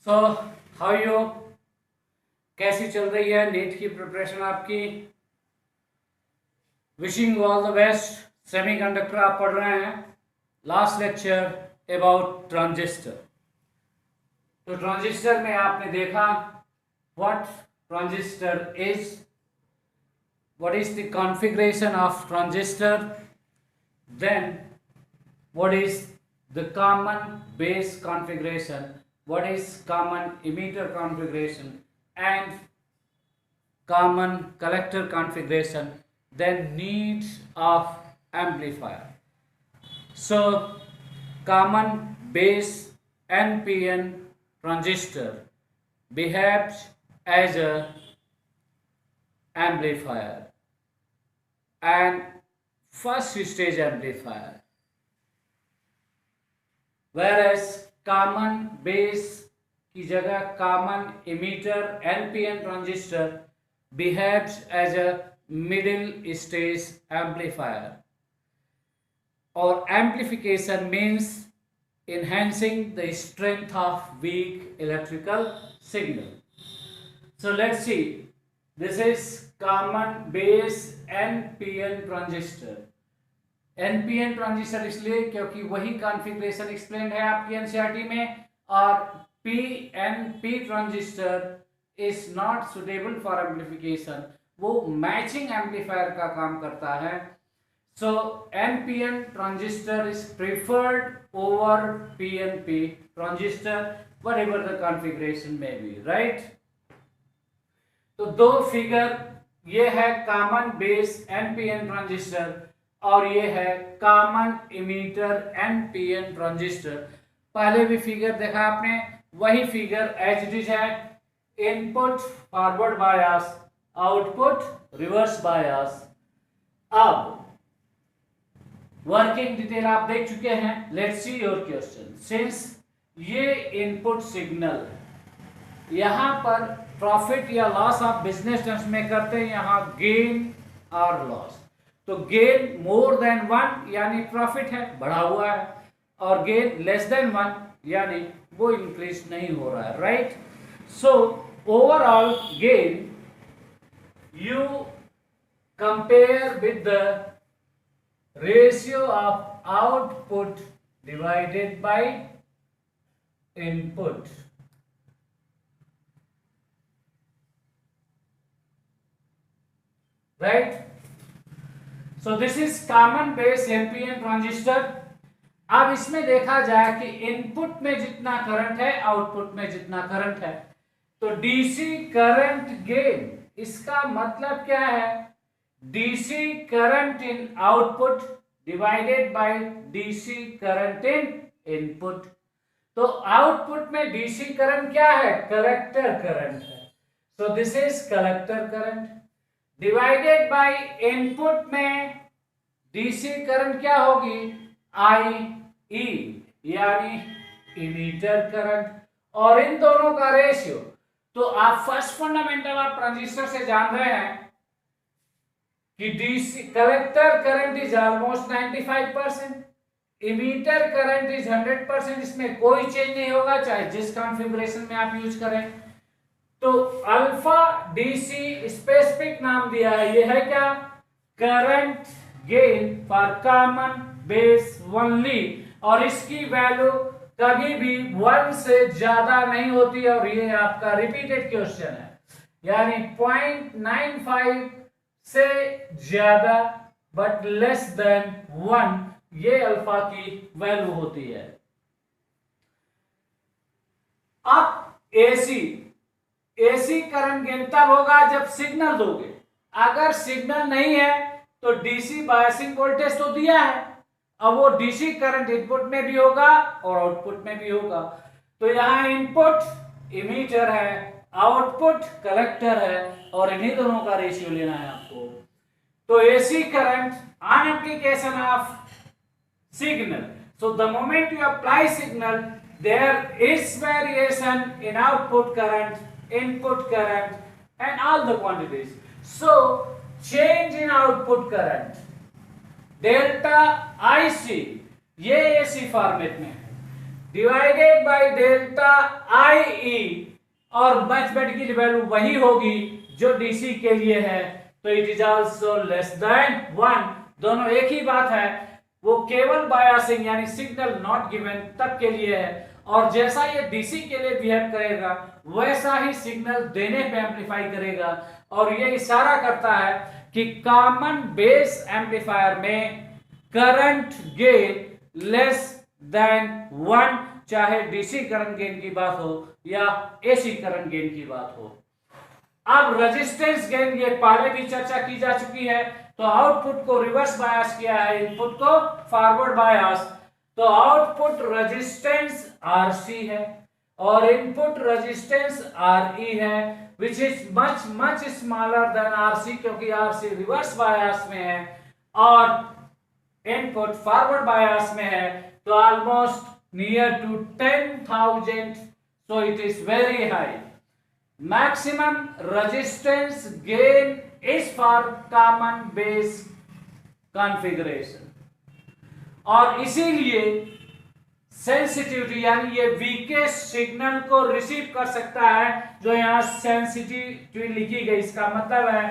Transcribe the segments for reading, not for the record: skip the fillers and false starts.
So how you, कैसी चल रही है नीट की प्रिपरेशन आपकी? Wishing all the best. Semiconductor आप पढ़ रहे हैं, लास्ट लेक्चर अबाउट ट्रांजिस्टर। तो ट्रांजिस्टर में आपने देखा what transistor is, what is the configuration of transistor, then what is the common base configuration, what is common emitter configuration and common collector configuration, then needs of amplifier. So common base NPN transistor behaves as a amplifier and first stage amplifier, whereas common base की जगह common emitter NPN transistor behaves as a middle stage amplifier, और amplification means enhancing the strength of weak electrical signal. So let's see, this is common base NPN transistor. NPN transistor इसलिए क्योंकि वही configuration explained है आपकी NCERT में, और PNP transistor is not suitable for amplification, वो matching amplifier का काम करता है. So NPN transistor is preferred over PNP transistor whatever the configuration may be, right. तो दो फिगर, ये है कॉमन बेस एनपीएन ट्रांजिस्टर और ये है कॉमन इमीटर एनपीएन ट्रांजिस्टर. पहले भी फिगर देखा आपने, वही फिगर एज इट इज है. इनपुट फॉरवर्ड बायस, आउटपुट रिवर्स बायस. अब वर्किंग डिटेल आप देख चुके हैं. Let's see your question. Since ये इनपुट सिग्नल यहां पर प्रॉफिट या लॉस ऑफ बिजनेस टर्म्स में करते हैं, यहां गेन और लॉस. तो गेन मोर देन 1 यानी प्रॉफिट है, बढ़ा हुआ है, और गेन लेस देन 1 यानी वो इंक्रीज नहीं हो रहा है, right. So overall gain you compare with the ratio of output divided by input. Right. So this is common base NPN transistor. अब इसमें देखा जाए कि इनपुट में जितना करंट है आउटपुट में जितना करंट है, तो डीसी करंट गेन, इसका मतलब क्या है? DC current in output divided by DC current in input. तो आउटपुट में डीसी करंट क्या है? कलेक्टर करंट है. So this is collector current divided by input में डीसी करंट क्या होगी? आई ई यानी इमीटर करंट, और इन दोनों का रेशियो. तो आप फर्स्ट फंडामेंटल ऑफ ट्रांजिस्टर से जान रहे हैं कि DC collector current is almost 95%, emitter current is 100%. इसमें कोई चेंज नहीं होगा चाहे जिस कॉन्फ़िगरेशन में आप यूज करें. तो अल्फा डीसी स्पेसिफिक नाम दिया है, ये है क्या? Current gain for common base only, और इसकी वैल्यू कभी भी 1 से ज्यादा नहीं होती, और ये आपका रिपीटेड क्वेश्चन है, यानी 0.95 से ज्यादा बट लेस देन 1, ये अल्फा की वैल्यू होती है. अब एसी करंट गेन तब होगा जब सिग्नल दोगे. अगर सिग्नल नहीं है तो डीसी बायसिंग वोल्टेज तो दिया है, अब वो डीसी करंट इनपुट में भी होगा और आउटपुट में भी होगा. तो यहां इनपुट इमीटर है, आउटपुट कलेक्टर है, और इन्हीं दोनों का रेशियो लेना है आपको. तो AC current on application of signal, so the moment you apply signal there is variation in output current, input current and all the quantities. So change in output current delta IC, ये AC format में है. Divided by delta आई ई, और mathematical value वही होगी जो DC के लिए है, तो it is also less than 1। दोनों एक ही बात है, वो केवल बायसिंग यानी सिग्नल नॉट गिवन तक के लिए है, और जैसा ये डीसी के लिए बिहेव करेगा वैसा ही सिग्नल देने पे एम्पलीफाई करेगा। और ये इशारा करता है कि कॉमन बेस एम्पलीफायर में करंट गेन लेस देन 1, चाहे डीसी करंट गेन की बात हो या एसी करंट गेन की बात हो। अब रेजिस्टेंस गेन ये पहले भी चर्चा की जा चुकी है, तो आउटपुट को रिवर्स बायस किया है, इनपुट को फॉरवर्ड बायस, तो आउटपुट रेजिस्टेंस आरसी है और इनपुट रेजिस्टेंस आरई है, which is much much smaller than RC, क्योंकि आरसी रिवर्स बायस में है और इनपुट फॉरवर्ड बायस में है, तो almost near to 10,000, so it is very high. Maximum resistance gain is for common base configuration, और इसीलिए सेंसिटिविटी यानी ये वीकेस्ट सिग्नल को रिसीव कर सकता है, जो यहां सेंसिटिविटी लिखी गई, इसका मतलब है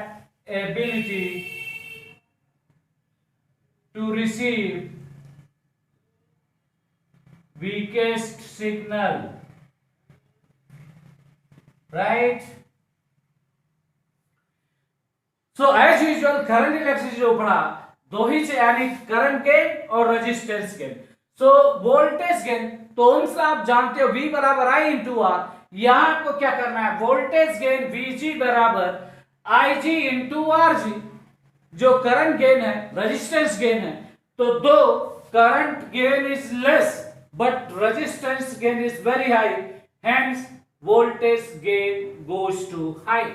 ability to receive weakest signal, right? So as usual current electricity जो पढ़ा दो ही से, यानी करंट गेन और resistance gain. So voltage gain तो उनसे आप जानते हो V बराबर I इंटू आर, यहां आपको क्या करना है, वोल्टेज गेन VG बराबर IG इंटू RG, जो करंट गेन है रेजिस्टेंस गेन है, तो दो current gain is less but resistance gain is very high, hence voltage gain goes to high.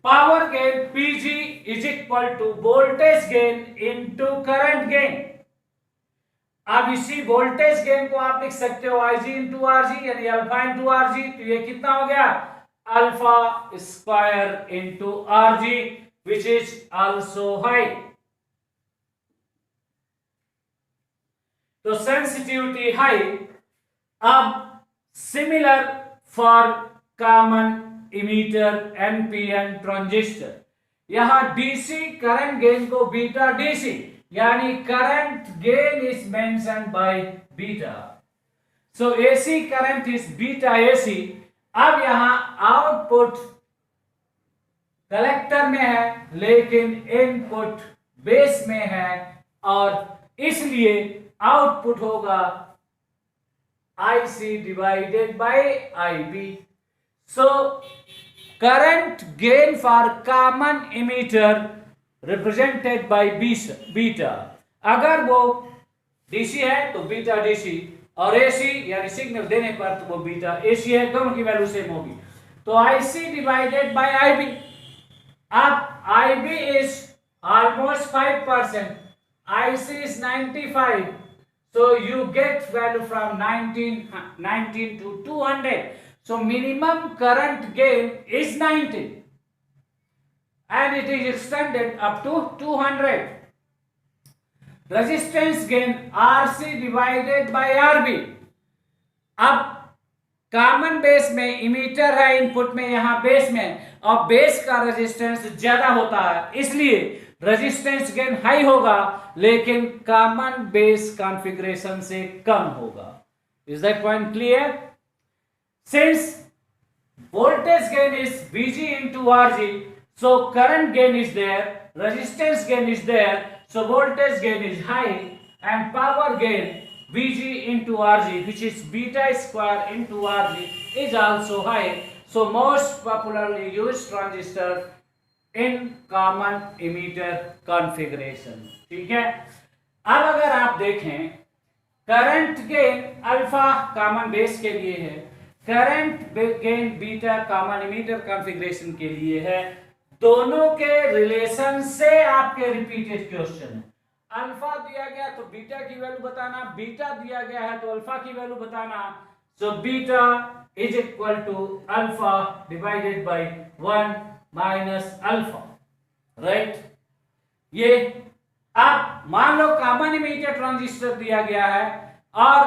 Power gain PG is equal to voltage gain into current gain. अब इसी voltage gain को आप लिख सकते हो IG इंटू आरजी, यानी alpha into RG, तो ये कितना हो गया, alpha square into RG, which is also high. तो सेंसिटिविटी हाई। अब similar for common emitter NPN transistor, यहां डीसी करंट गेन को बीटा डीसी, यानी current gain is mentioned by beta, so AC current is beta AC. अब यहां output collector में है लेकिन इनपुट बेस में है, और इसलिए आउटपुट होगा IC divided by IB। So current gain for common emitter represented by beta, अगर वो डीसी है तो बीटा डीसी, और एसी यानी सिग्नल देने पर तो वो बीटा एसी है, दोनों की वैल्यू सेम होगी, तो IC डिवाइडेड बाय IB। अब IB is almost 5%, IC is 95, so you get value from 19 to 200, so minimum current gain is 90 and it is extended up to 200. Resistance gain RC divided by RB। अब common base में emitter है input में, यहां base में, और base का resistance ज्यादा होता है, इसलिए रेजिस्टेंस गेन हाई होगा लेकिन कॉमन बेस कॉन्फ़िगरेशन से कम होगा। Is that point clear? Since voltage gain is Vg into Rg, so current gain is there, resistance gain is there, so voltage gain is high, and power gain Vg into Rg, which is beta square into Rg, is also high. So most popularly used transistor in common emitter configuration। ठीक है, अब अगर आप देखें current gain alpha common base के लिए है, current gain beta common emitter configuration के लिए है, दोनों के रिलेशन से आपके रिपीटेड क्वेश्चन है। अल्फा दिया गया तो बीटा की वैल्यू बताना, बीटा दिया गया है तो अल्फा की वैल्यू बताना, so beta is equal to alpha divided by 1 minus alpha, right. ये अब मान लो कॉमन इमीटर ट्रांजिस्टर दिया गया है और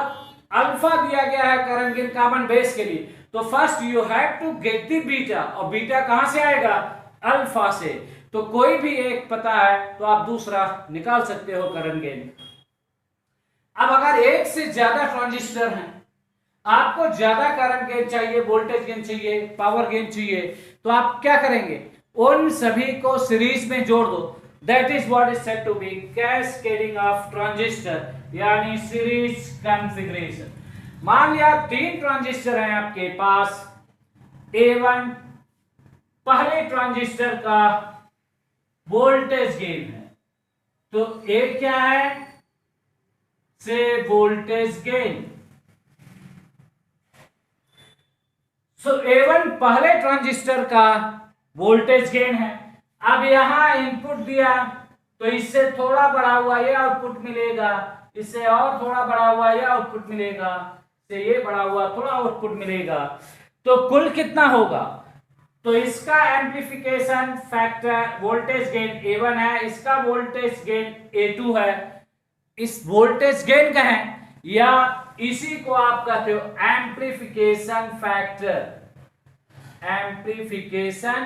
अल्फा दिया गया है करंट गेन कॉमन बेस के लिए, तो first you have to get the beta, और बीटा कहां से आएगा? अल्फा से। तो कोई भी एक पता है तो आप दूसरा निकाल सकते हो करंट गेन। अब अगर एक से ज्यादा ट्रांजिस्टर हैं, आपको ज्यादा करंट गेन चाहिए, वोल्टेज गेन चाहिए, पावर गेन चाहिए, तो आप क्या करेंगे? उन सभी को सीरीज में जोड़ दो। That is what is said to be cascading of transistor, यानी सीरीज कॉन्फ़िगरेशन। मान लिया 3 ट्रांजिस्टर हैं आपके पास, A1 पहले ट्रांजिस्टर का वोल्टेज गेन है, तो A क्या है? से वोल्टेज गेन। सो A1 पहले ट्रांजिस्टर का वोल्टेज गेन है। अब यहां इनपुट दिया तो इससे थोड़ा बढ़ा हुआ ये आउटपुट मिलेगा, इससे और थोड़ा बढ़ा हुआ ये आउटपुट मिलेगा, से ये बढ़ा हुआ थोड़ा आउटपुट मिलेगा, तो कुल कितना होगा? तो इसका amplification factor voltage gain A1 है, इसका वोल्टेज गेन A2 है। इस वोल्टेज गेन का है या इसी को आप कहते हो एम्प्लीफिकेशन फैक्टर। एम्प्लीफिकेशन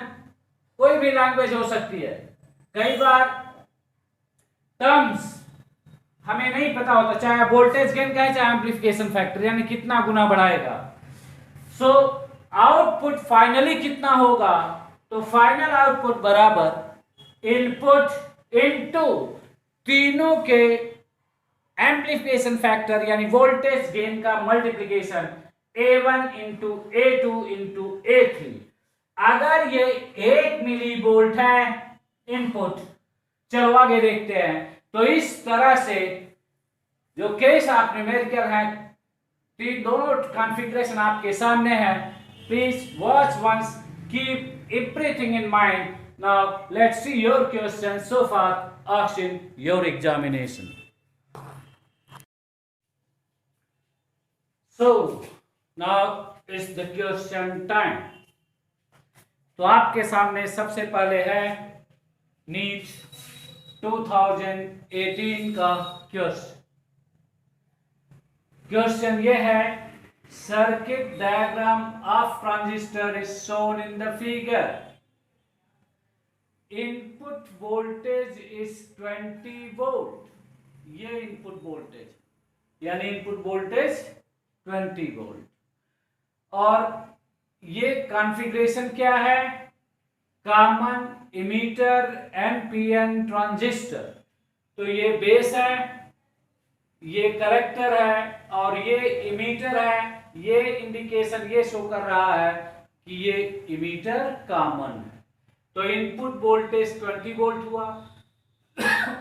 कोई भी लैंग्वेज हो सकती है, कई बार टर्म्स हमें नहीं पता होता, चाहे वोल्टेज गेन का है चाहे एम्प्लीफिकेशन फैक्टर, यानी कितना गुना बढ़ाएगा। सो आउटपुट फाइनली कितना होगा? तो फाइनल आउटपुट बराबर इनपुट इनटू तीनों के एम्प्लीफिकेशन फैक्टर यानी वोल्टेज गेन का multiplication, A1 into A2 into A3। अगर ये 1 मिली वोल्ट है इनपुट, चलो आगे देखते हैं। तो इस तरह से जो केस आप न्यूमेरिकल है, दोनों कॉन्फ़िगरेशन आपके सामने है। Please watch once, keep everything in mind. Now let's see your question so far asked in your examination. So now is the question time. तो आपके सामने सबसे पहले है नीट 2018 का क्वेश्चन। क्वेश्चन ये है, circuit diagram of transistor is shown in the figure. Input voltage is 20 volt. ये इनपुट वोल्टेज यानी इनपुट वोल्टेज 20 वोल्ट, और ये कॉन्फ़िगरेशन क्या है? Common emitter NPN transistor. तो ये बेस है, ये कलेक्टर है और ये इमीटर है। ये इंडिकेशन ये शो कर रहा है कि ये इमीटर कॉमन है। तो इनपुट वोल्टेज 20 वोल्ट हुआ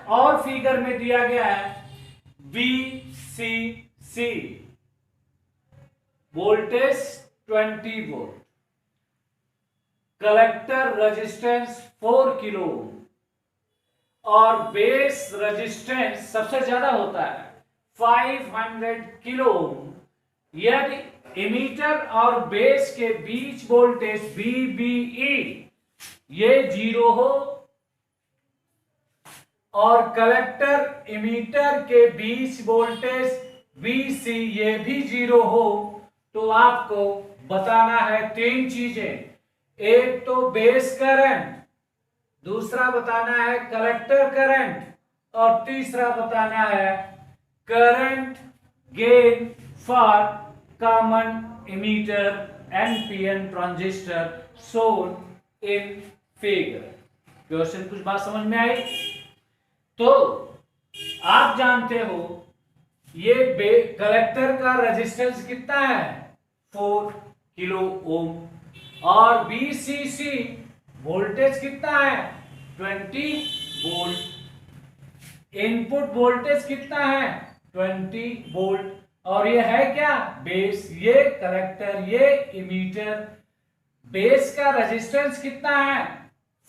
और फिगर में दिया गया है VCC voltage 20 volt, collector resistance 4 kilo और बेस रेजिस्टेंस सबसे ज्यादा होता है 500 किलो। यदि इमीटर और बेस के बीच वोल्टेज VBE ये 0 हो और कलेक्टर इमीटर के बीच वोल्टेज VC ये भी 0 हो, तो आपको बताना है 3 चीजें। एक तो बेस करंट, दूसरा बताना है कलेक्टर करंट, और तीसरा बताना है current gain for common emitter NPN transistor shown in figure. Question कुछ बात समझ में आई? तो आप जानते हो ये कलेक्टर का रेजिस्टेंस कितना है? 4 किलो ओम, और VCC वोल्टेज कितना है? 20 वोल्ट। इनपुट वोल्टेज कितना है? 20 वोल्ट, और ये है क्या? बेस। ये कलेक्टर, ये इमीटर। बेस का रेजिस्टेंस कितना है?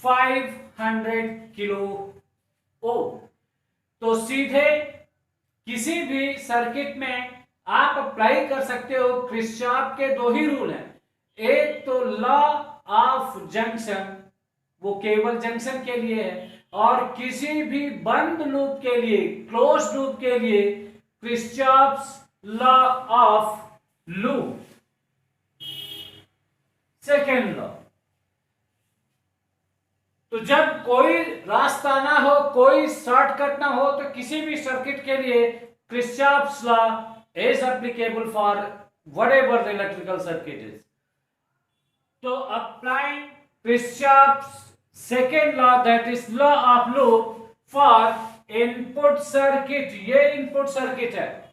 500 किलो ओम। तो सीधे किसी भी सर्किट में आप अप्लाई कर सकते हो। किरचॉफ के 2 ही रूल हैं, एक तो लॉ ऑफ जंक्शन, वो केवल जंक्शन के लिए है, और किसी भी बंद लूप के लिए, क्लोज लूप के लिए, Kirchhoff's law of loop. Second law, तो जब कोई रास्ता ना हो, कोई शॉर्टकट ना हो, तो किसी भी सर्किट के लिए Kirchhoff's law is applicable for whatever the electrical circuit is. तो applying Kirchhoff's second law, that is law of loop for input circuit. ये इनपुट सर्किट है,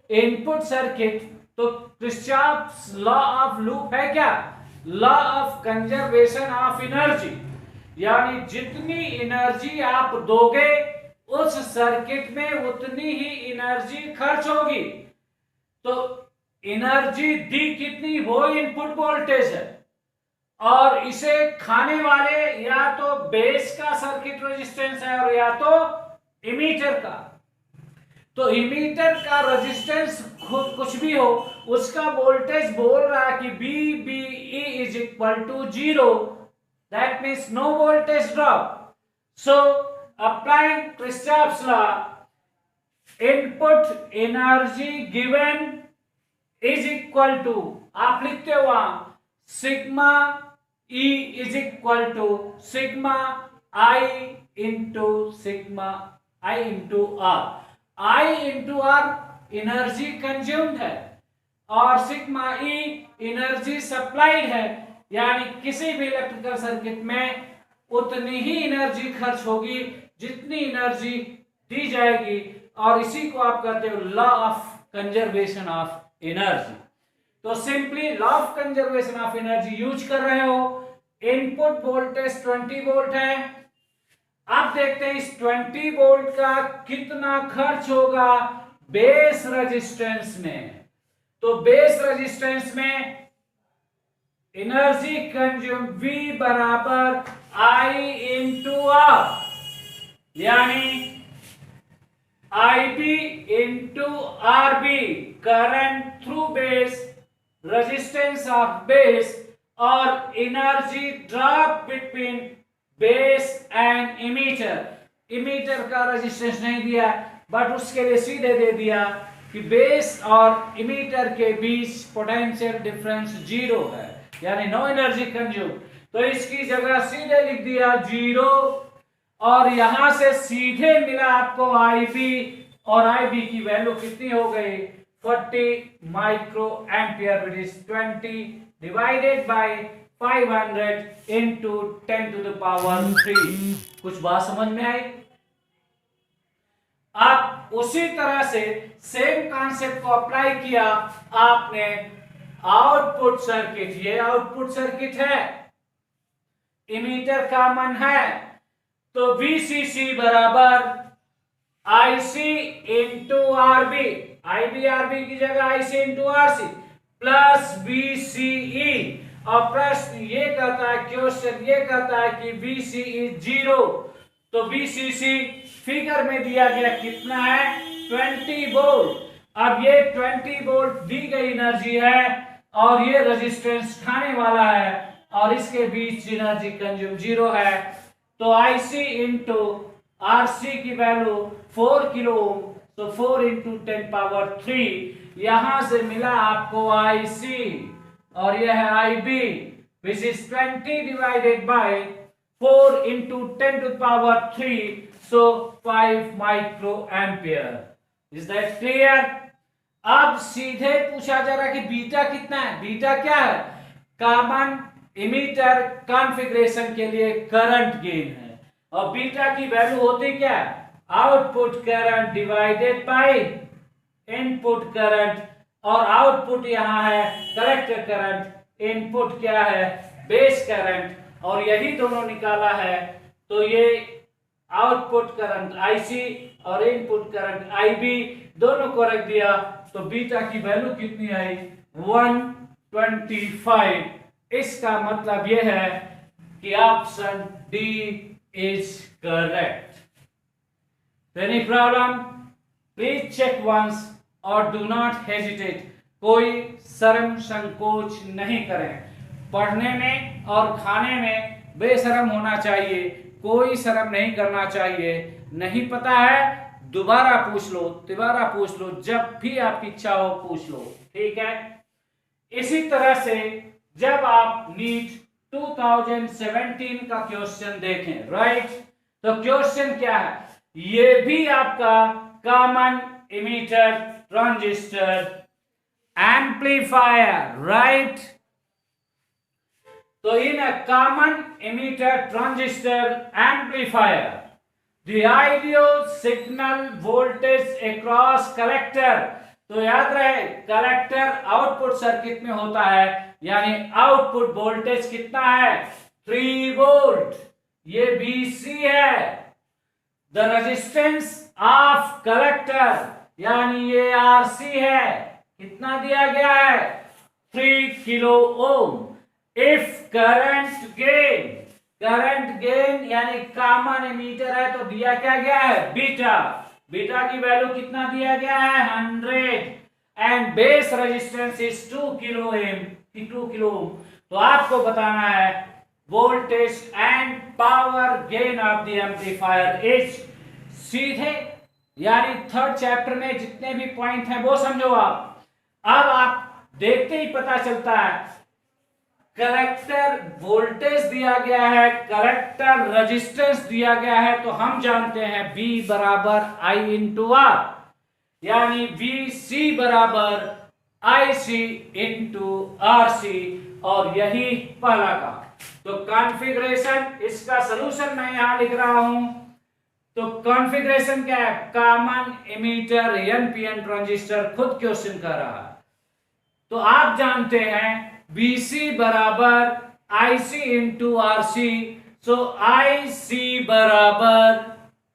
इनपुट सर्किट। तो किरचॉफ्स लॉ ऑफ लूप है क्या? Law of conservation of energy, यानी जितनी energy आप दोगे उस सर्किट में उतनी ही एनर्जी खर्च होगी। तो एनर्जी दी कितनी, वो इनपुट वोल्टेज है, और इसे खाने वाले या तो बेस का सर्किट रेजिस्टेंस है और या तो इमीटर का। तो इमीटर का रेजिस्टेंस कुछ भी हो, उसका वोल्टेज बोल रहा है कि VBE is equal to 0, that means no voltage drop. So applying Kirchhoff's law, input energy given is equal to, आप लिखते हो वहां sigma E is equal to sigma I into sigma I into R। I into R energy consumed है और sigma E energy supplied है, यानी किसी भी इलेक्ट्रिकल सर्किट में उतनी ही एनर्जी खर्च होगी जितनी एनर्जी दी जाएगी, और इसी को आप कहते हो law of conservation of energy. तो simply law of conservation of energy use कर रहे हो। इनपुट वोल्टेज 20 वोल्ट है। अब देखते हैं इस 20 वोल्ट का कितना खर्च होगा बेस रेजिस्टेंस में। तो बेस रेजिस्टेंस में एनर्जी कंज्यूम V बराबर I इंटू R, यानी IB into RB, current through base, resistance of base, और energy drop between base and emitter. Emitter का रेजिस्टेंस नहीं दिया, बट उसके लिए सीधे दे दिया कि बेस और इमीटर के बीच पोटेंशियल डिफरेंस 0 है, यानी नो एनर्जी कंज्यूम। तो इसकी जगह सीधे लिख दिया 0, और यहां से सीधे मिला आपको IB, और IB की वैल्यू कितनी हो गई 40 micro ampere, which is 20 divided by 500 into 10 to the power 3। कुछ बात समझ में आई? आप उसी तरह से सेम कॉन्सेप्ट को अप्लाई किया आपने आउटपुट सर्किट। ये आउटपुट सर्किट है, इमीटर कॉमन है, तो VCC बराबर IC into RB, IB RB की जगह IC into RC plus VCE। और प्रश्न ये कहता है, क्वेश्चन ये कहता है कि VCE 0, तो VCC फिगर में दिया गया कितना है 20 वोल्ट। अब ये 20 वोल्ट दी गई एनर्जी है और ये रेजिस्टेंस खाने वाला है, और इसके बीच एनर्जी कंज्यूम 0 है। तो IC इंटू RC की वैल्यू 4 किलो ओम, तो 4 इंटू 10 पावर 3, यहां से मिला आपको IC, और यह है IB, which is 20 divided by 4 into 10 to the power 3, so 5 micro ampere. Is that clear? अब सीधे पूछा जा रहा है कि बीटा कितना है। बीटा क्या है? कॉमन इमीटर कॉन्फ़िगरेशन के लिए करंट गेन है, और बीटा की वैल्यू होती क्या है? Output current divided by input current, और आउटपुट यहां है कलेक्टर करंट, इनपुट क्या है बेस करंट, और यही दोनों निकाला है। तो ये आउटपुट करंट IC और इनपुट करंट IB दोनों को रख दिया, तो बीटा की वैल्यू कितनी आई 125। इसका मतलब यह है कि option D is correct. Any problem? Please check once और डू नॉट हेजिटेट। कोई शर्म संकोच नहीं करें। पढ़ने में और खाने में बेशर्म होना चाहिए, कोई शर्म नहीं करना चाहिए। नहीं पता है दोबारा पूछ लो, जब भी आपकी इच्छा हो पूछ लो, ठीक है। इसी तरह से जब आप नीट 2017 का क्वेश्चन देखें, राइट, तो क्वेश्चन क्या है, ये भी आपका common emitter transistor amplifier, right. तो इन a common emitter transistor amplifier, the ideal signal voltage across collector, तो याद रहे कलेक्टर आउटपुट सर्किट में होता है, यानी आउटपुट वोल्टेज कितना है 3 वोल्ट, ये VC है। द रेजिस्टेंस ऑफ कलेक्टर यानी ये RC है, कितना दिया गया है 3 kilo ohm. If current gain यानी कॉमन एमीटर है तो दिया क्या गया है बीटा की वैल्यू कितना दिया गया है 100 and base resistance is 2 kilo ohm. तो आपको बताना है voltage and power gain of the amplifier is, सीधे यानी थर्ड चैप्टर में जितने भी पॉइंट हैं वो समझो आप। अब आप देखते ही पता चलता है कलेक्टर वोल्टेज दिया गया है, कलेक्टर रेजिस्टेंस दिया गया है, तो हम जानते हैं V बराबर I इंटू R, यानी VC बराबर IC इंटू RC, और यही पहला का। तो कॉन्फ़िगरेशन, इसका सलूशन मैं यहां लिख रहा हूं। तो कॉन्फ़िगरेशन क्या है, कॉमन एमीटर NPN ट्रांजिस्टर, खुद क्वेश्चन कर रहा है। तो आप जानते हैं VC बराबर IC इंटू RC, सो IC बराबर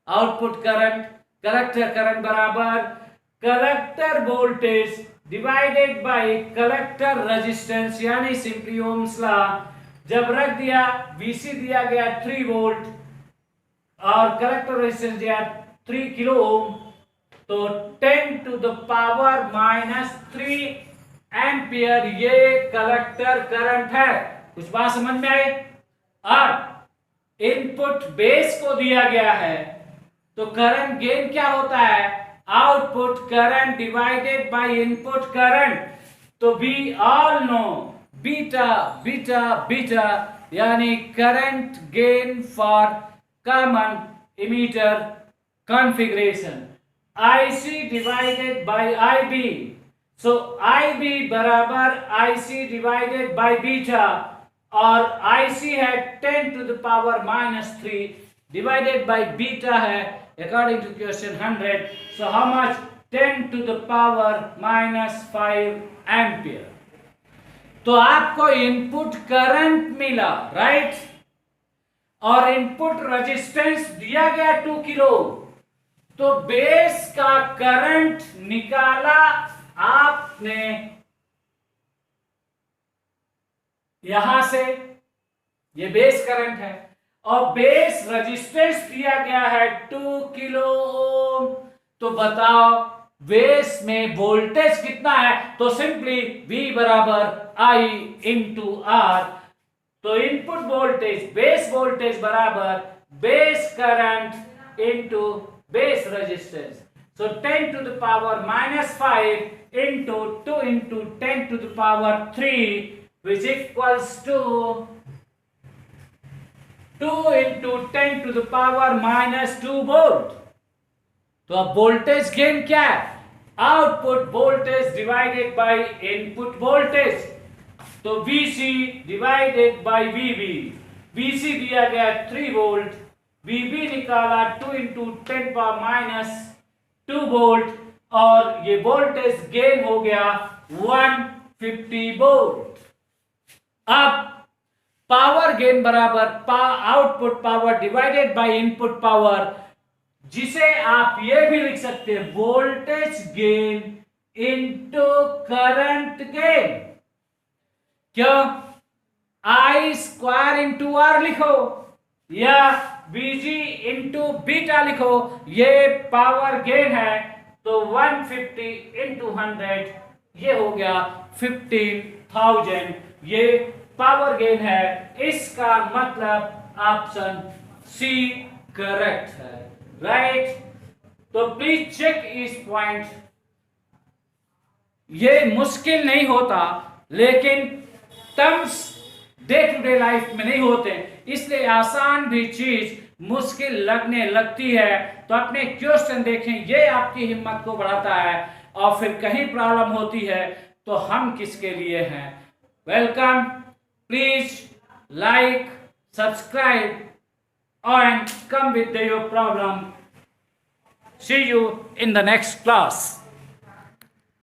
आउटपुट करंट, कलेक्टर करंट बराबर collector voltage divided by collector resistance, यानी सिंपली ओम्स लॉ। जब रख दिया VC दिया गया 3 वोल्ट और कलेक्टर रेजिस्टेंस दिया 3 किलो ओम, तो 10 टू द पावर -3 एम्पियर ये कलेक्टर करंट है। कुछ बात समझ में आई? और इनपुट बेस को दिया गया है, तो करंट गेन क्या होता है, output current divided by input current. तो वी ऑल नो बीटा यानी current gain for common emitter configuration IC divided by IB। So IB बराबर IC डिवाइडेड बाय बीटा, और IC है 10 to the power -3 divided by beta है according to question 100। So how much 10 to the power -5 ampere. तो आपको input current मिला, right, और input resistance दिया गया 2 किलो, तो बेस का करंट निकाला आपने यहां से, ये बेस करंट है, और बेस रेजिस्टेंस दिया गया है 2 किलो ओम। तो बताओ बेस में वोल्टेज कितना है, तो सिंपली V बराबर I इंटू R। तो इनपुट वोल्टेज बेस वोल्टेज बराबर base current into base resistance. So 10 to the power -5 into 2 into 10 to the power 3, which equals to 2 into 10 to the power -2 volt। तो अब voltage gain क्या है, output voltage divided by input voltage. तो VC divided by VB, VC दिया गया 3 volt, VB निकाला 2 into 10 power -2 volt, और ये वोल्टेज गेन हो गया 150 वोल्ट। अब पावर गेन बराबर output power divided by input power, जिसे आप ये भी लिख सकते हैं voltage gain into current gain. क्यों, I स्क्वायर इंटू R लिखो या VG इंटू बीटा लिखो, ये पावर गेन है, तो 150 इंटू 100 ये हो गया 15,000, ये पावर गेन है। इसका मतलब ऑप्शन सी करेक्ट है, राइट। तो प्लीज चेक इस पॉइंट। ये मुश्किल नहीं होता, लेकिन terms day to day life में नहीं होते, इसलिए आसान भी चीज मुश्किल लगने लगती है। तो अपने क्वेश्चन देखें, ये आपकी हिम्मत को बढ़ाता है। और फिर कहीं प्रॉब्लम होती है तो हम किसके लिए हैं। Welcome, please like, subscribe and come with your problem. See you in the next class.